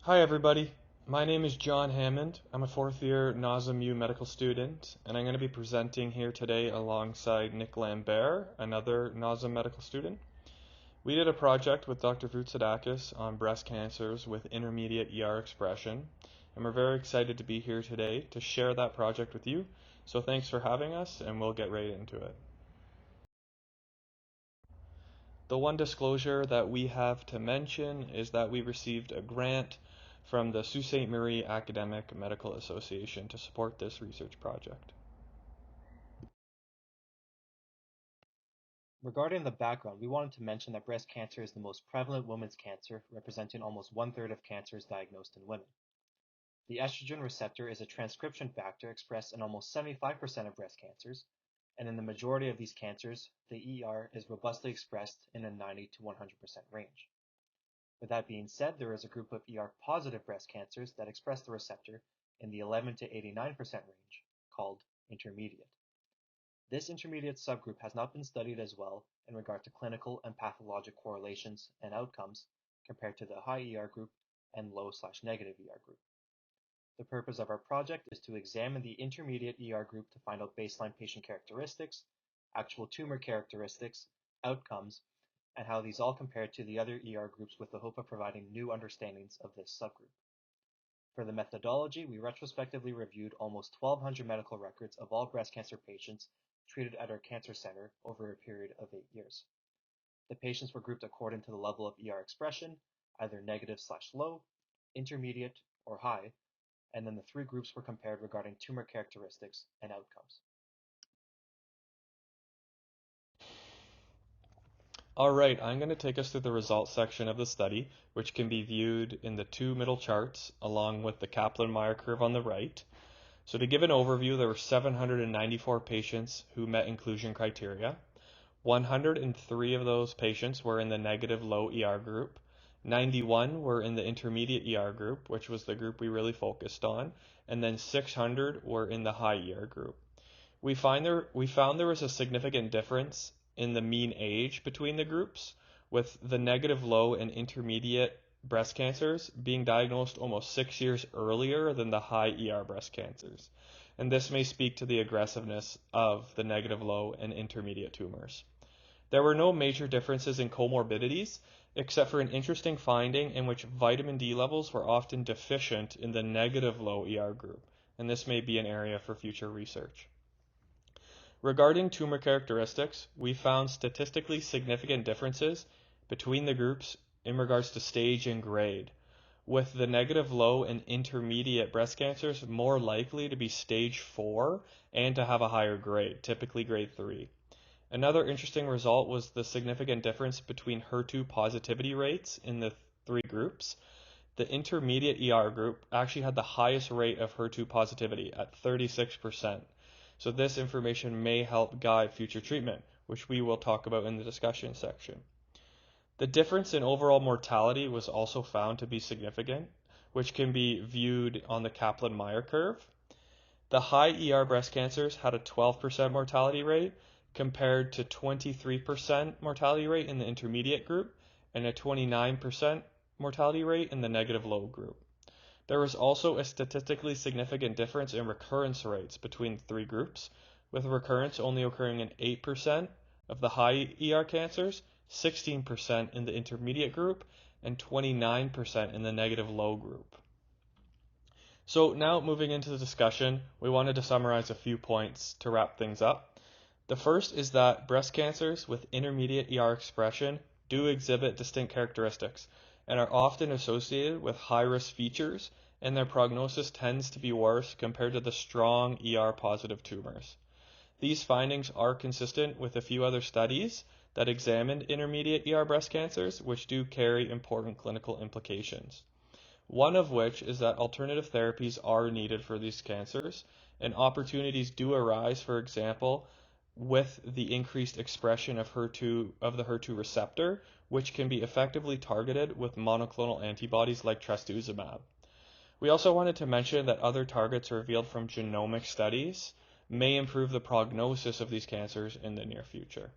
Hi everybody, my name is John Hammond. I'm a fourth year NHRC medical student, and I'm going to be presenting here today alongside Nick Lambert, another NHRC medical student. We did a project with Dr. Voutsidakis on breast cancers with intermediate ER expression, and we're very excited to be here today to share that project with you. So thanks for having us, and we'll get right into it. The one disclosure that we have to mention is that we received a grant from the Sault Ste. Marie Academic Medical Association to support this research project. Regarding the background, we wanted to mention that breast cancer is the most prevalent women's cancer, representing almost one-third of cancers diagnosed in women. The estrogen receptor is a transcription factor expressed in almost 75% of breast cancers, and in the majority of these cancers, the ER is robustly expressed in a 90 to 100% range. With that being said, there is a group of ER-positive breast cancers that express the receptor in the 11 to 89% range, called intermediate. This intermediate subgroup has not been studied as well in regard to clinical and pathologic correlations and outcomes compared to the high ER group and low/negative ER group. The purpose of our project is to examine the intermediate ER group to find out baseline patient characteristics, actual tumor characteristics, outcomes, and how these all compare to the other ER groups with the hope of providing new understandings of this subgroup. For the methodology, we retrospectively reviewed almost 1,200 medical records of all breast cancer patients treated at our cancer center over a period of 8 years. The patients were grouped according to the level of ER expression, either negative/low, intermediate, or high, and then the three groups were compared regarding tumor characteristics and outcomes. Alright, I'm going to take us through the results section of the study, which can be viewed in the two middle charts along with the Kaplan-Meier curve on the right. So to give an overview, there were 794 patients who met inclusion criteria. 103 of those patients were in the negative low ER group. 91 were in the intermediate ER group, which was the group we really focused on, and then 600 were in the high ER group. We found there was a significant difference in the mean age between the groups, with the negative low and intermediate breast cancers being diagnosed almost 6 years earlier than the high ER breast cancers. And this may speak to the aggressiveness of the negative low and intermediate tumors. There were no major differences in comorbidities, except for an interesting finding in which vitamin D levels were often deficient in the negative low ER group, and this may be an area for future research. Regarding tumor characteristics, we found statistically significant differences between the groups in regards to stage and grade, with the negative low and intermediate breast cancers more likely to be stage 4 and to have a higher grade, typically grade 3. Another interesting result was the significant difference between HER2 positivity rates in the three groups. The intermediate ER group actually had the highest rate of HER2 positivity at 36%. So this information may help guide future treatment, which we will talk about in the discussion section. The difference in overall mortality was also found to be significant, which can be viewed on the Kaplan-Meier curve. The high ER breast cancers had a 12% mortality rate compared to 23% mortality rate in the intermediate group and a 29% mortality rate in the negative low group. There was also a statistically significant difference in recurrence rates between the three groups, with recurrence only occurring in 8% of the high ER cancers, 16% in the intermediate group, and 29% in the negative low group. So now moving into the discussion, we wanted to summarize a few points to wrap things up. The first is that breast cancers with intermediate ER expression do exhibit distinct characteristics and are often associated with high-risk features, and their prognosis tends to be worse compared to the strong ER-positive tumors. These findings are consistent with a few other studies that examined intermediate ER breast cancers, which do carry important clinical implications. One of which is that alternative therapies are needed for these cancers, and opportunities do arise, for example, with the increased expression of the HER2 receptor, which can be effectively targeted with monoclonal antibodies like trastuzumab. We also wanted to mention that other targets revealed from genomic studies may improve the prognosis of these cancers in the near future.